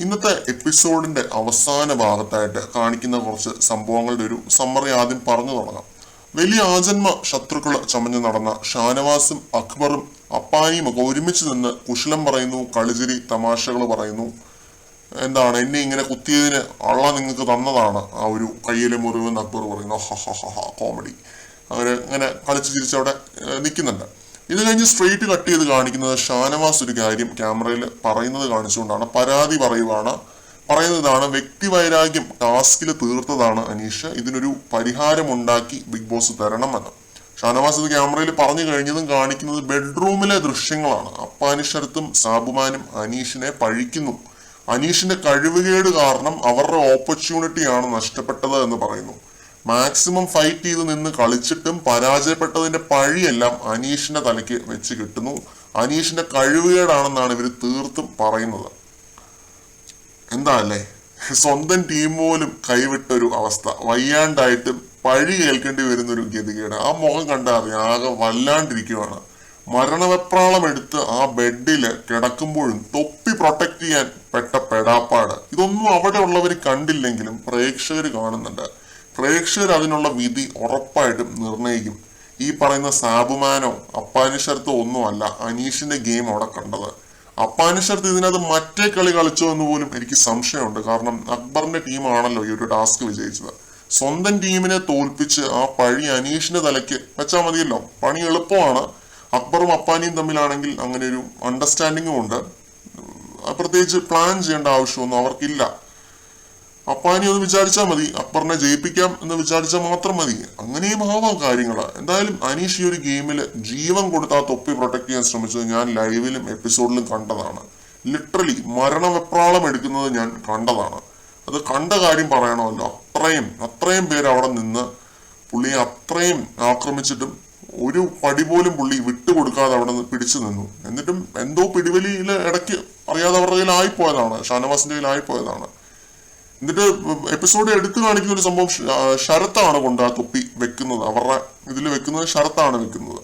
ഇന്നത്തെ എപ്പിസോഡിന്റെ അവസാന ഭാഗത്തായിട്ട് കാണിക്കുന്ന കുറച്ച് സംഭവങ്ങളുടെ ഒരു സമ്മറി ആദ്യം പറഞ്ഞു തുടങ്ങാം. വലിയ ആജന്മ ശത്രുക്കൾ ചമഞ്ഞു നടന്ന ഷാനവാസും അക്ബറും അപ്പാനിയും ഒക്കെ ഒരുമിച്ച് നിന്ന് കുശലം പറയുന്നു, കളിചിരി തമാശകൾ പറയുന്നു. എന്താണ് എന്നെ ഇങ്ങനെ കുത്തിയതിന് അള്ള നിങ്ങൾക്ക് തന്നതാണ് ആ ഒരു കയ്യിലെ മുറിവെന്ന് അക്ബർ പറയുന്നു. കോമഡി. അങ്ങനെ കളിച്ച് ചിരിച്ചവിടെ നിൽക്കുന്നുണ്ട്. ഇത് കഴിഞ്ഞ് സ്ട്രെയിറ്റ് കട്ട് ചെയ്ത് കാണിക്കുന്നത് ഷാനവാസ് ഒരു കാര്യം ക്യാമറയിൽ പറയുന്നത് കാണിച്ചുകൊണ്ടാണ്. പരാതി പറയുന്നതാണ് വ്യക്തി വൈരാഗ്യം ടാസ്കിൽ തീർത്തതാണ് അനീഷ്, ഇതിനൊരു പരിഹാരമുണ്ടാക്കി ബിഗ് ബോസ് തരണമെന്ന്. ഷാനവാസ് ഇത് ക്യാമറയിൽ പറഞ്ഞു കഴിഞ്ഞതും കാണിക്കുന്നത് ബെഡ്റൂമിലെ ദൃശ്യങ്ങളാണ്. അപ്പാനിഷരത്തും സാബുമാനും അനീഷിനെ പഴിക്കുന്നു. അനീഷിന്റെ കഴിവുകേട് കാരണം അവരുടെ ഓപ്പർച്യൂണിറ്റിയാണ് നഷ്ടപ്പെട്ടത് എന്ന് പറയുന്നു. മാക്സിമം ഫൈറ്റ് ചെയ്ത് നിന്ന് കളിച്ചിട്ടും പരാജയപ്പെട്ടതിന്റെ പഴിയെല്ലാം അനീഷിന്റെ തലയ്ക്ക് വെച്ച് കിട്ടുന്നു. അനീഷിന്റെ കഴിവുകേടാണെന്നാണ് ഇവർ തീർത്തും പറയുന്നത്. എന്താ അല്ലേ, സ്വന്തം ടീം പോലും കൈവിട്ടൊരു അവസ്ഥ, വയ്യാണ്ടായിട്ടും പഴി കേൾക്കേണ്ടി വരുന്നൊരു ഗതികേട്. ആ മുഖം കണ്ടാൽ അറിയാം, ആകെ വല്ലാണ്ടിരിക്കുവാണ്. മരണവെപ്രാളം എടുത്ത് ആ ബെഡില് കിടക്കുമ്പോഴും തൊപ്പി പ്രൊട്ടക്ട് ചെയ്യാൻ പെട്ട പെടാപ്പാട്. ഇതൊന്നും അവിടെ ഉള്ളവർ കണ്ടില്ലെങ്കിലും പ്രേക്ഷകർ കാണുന്നുണ്ട്. പ്രേക്ഷകർ അതിനുള്ള വിധി ഉറപ്പായിട്ടും നിർണയിക്കും. ഈ പറയുന്ന സാബുമാനോ അപ്പാനിഷർത്തോ ഒന്നുമല്ല അനീഷിന്റെ ഗെയിം അവിടെ കണ്ടത്. അപ്പാനിഷർത്ത് ഇതിനകത്ത് മറ്റേ കളി കളിച്ചോ എന്ന് പോലും എനിക്ക് സംശയമുണ്ട്. കാരണം അക്ബറിന്റെ ടീമാണല്ലോ ഈ ഒരു ടാസ്ക് വിജയിച്ചത്. സ്വന്തം ടീമിനെ തോൽപ്പിച്ച് ആ പഴി അനീഷിന്റെ തലയ്ക്ക് വെച്ചാൽ മതിയല്ലോ, പണി എളുപ്പമാണ്. അക്ബറും അപ്പാനിയും തമ്മിലാണെങ്കിൽ അങ്ങനെ ഒരു അണ്ടർസ്റ്റാൻഡിങ്ങും ഉണ്ട്. പ്രത്യേകിച്ച് പ്ലാൻ ചെയ്യേണ്ട ആവശ്യമൊന്നും അവർക്കില്ല. അപ്പാനി ഒന്ന് വിചാരിച്ചാൽ മതി, അക്ബറിനെ ജയിപ്പിക്കാം എന്ന് വിചാരിച്ചാൽ മാത്രം മതി. അങ്ങനെയും ആവാം കാര്യങ്ങള്. എന്തായാലും അനീഷ് ഈ ഒരു ഗെയിമില് ജീവൻ കൊടുത്ത് ആ തൊപ്പി പ്രൊട്ടക്ട് ചെയ്യാൻ ശ്രമിച്ചത് ഞാൻ ലൈവിലും എപ്പിസോഡിലും കണ്ടതാണ്. ലിറ്ററലി മരണവെപ്രാളം എടുക്കുന്നത് ഞാൻ കണ്ടതാണ്. അത് കണ്ട കാര്യം പറയണമല്ലോ. അത്രയും പേര് അവിടെ നിന്ന് പുള്ളിയെ അത്രയും ആക്രമിച്ചിട്ടും ഒരു പടി പോലും പുള്ളി വിട്ടുകൊടുക്കാതെ അവിടെ നിന്ന് പിടിച്ചു നിന്നു. എന്നിട്ടും എന്തോ പിടിവലിയില് ഇടയ്ക്ക് അറിയാതെ അവരുടെ കയ്യിൽ ആയിപ്പോയതാണ്, ഷാനവാസിന്റെ കയ്യിൽ ആയിപ്പോയതാണ്. എന്നിട്ട് എപ്പിസോഡ് എടുത്തു കാണിക്കുന്ന ഒരു സംഭവം, ശരത്താണ് കൊണ്ട് ആ തൊപ്പി വെക്കുന്നത്, അവരുടെ ഇതിൽ വെക്കുന്നത് ശരത്താണ് വെക്കുന്നത്.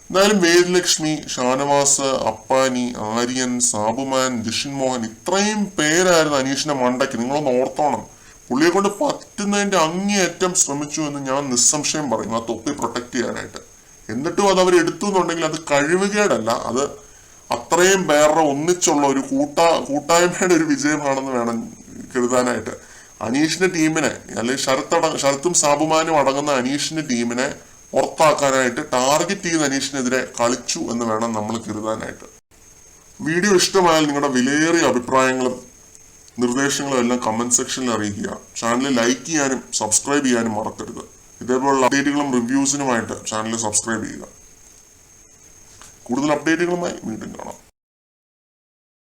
എന്തായാലും വേദലക്ഷ്മി, ഷാനവാസ്, അപ്പാനി, ആര്യൻ, സാബുമാൻ, ജിഷിൻ മോഹൻ, ഇത്രയും പേരായിരുന്നു അനീഷിന്റെ മണ്ടയ്ക്ക്. നിങ്ങളൊന്ന് ഓർത്തോണം, പുള്ളിയെ കൊണ്ട് പറ്റുന്നതിന്റെ അങ്ങേയറ്റം ശ്രമിച്ചു എന്ന് ഞാൻ നിസ്സംശയം പറയും ആ തൊപ്പി പ്രൊട്ടക്ട് ചെയ്യാനായിട്ട്. എന്നിട്ടും അത് അവർ എടുത്തു എന്നുണ്ടെങ്കിൽ അത് കഴിവുകേടല്ല, അത് അത്രയും പേരുടെ ഒന്നിച്ചുള്ള ഒരു കൂട്ടായ്മയുടെ ഒരു വിജയമാണെന്ന് വേണം കരുതാനായിട്ട്. അനീഷിന്റെ ടീമിനെ, അല്ലെങ്കിൽ ശരത്തും സാബുമാനും അടങ്ങുന്ന അനീഷിന്റെ ടീമിനെ പുറത്താക്കാനായിട്ട് ടാർഗറ്റ് ചെയ്ത് അനീഷിനെതിരെ കളിച്ചു എന്ന് വേണം നമ്മൾ കരുതാനായിട്ട്. വീഡിയോ ഇഷ്ടമായാൽ നിങ്ങളുടെ വിലയേറിയ അഭിപ്രായങ്ങളും നിർദ്ദേശങ്ങളും എല്ലാം കമന്റ് സെക്ഷനിൽ അറിയിക്കുക. ചാനൽ ലൈക്ക് ചെയ്യാനും സബ്സ്ക്രൈബ് ചെയ്യാനും മറക്കരുത്. ഇതേപോലുള്ള അപ്ഡേറ്റുകളും റിവ്യൂസിനുമായിട്ട് ചാനൽ സബ്സ്ക്രൈബ് ചെയ്യുക. കൂടുതൽ അപ്ഡേറ്റുകളുമായി വീണ്ടും കാണാം.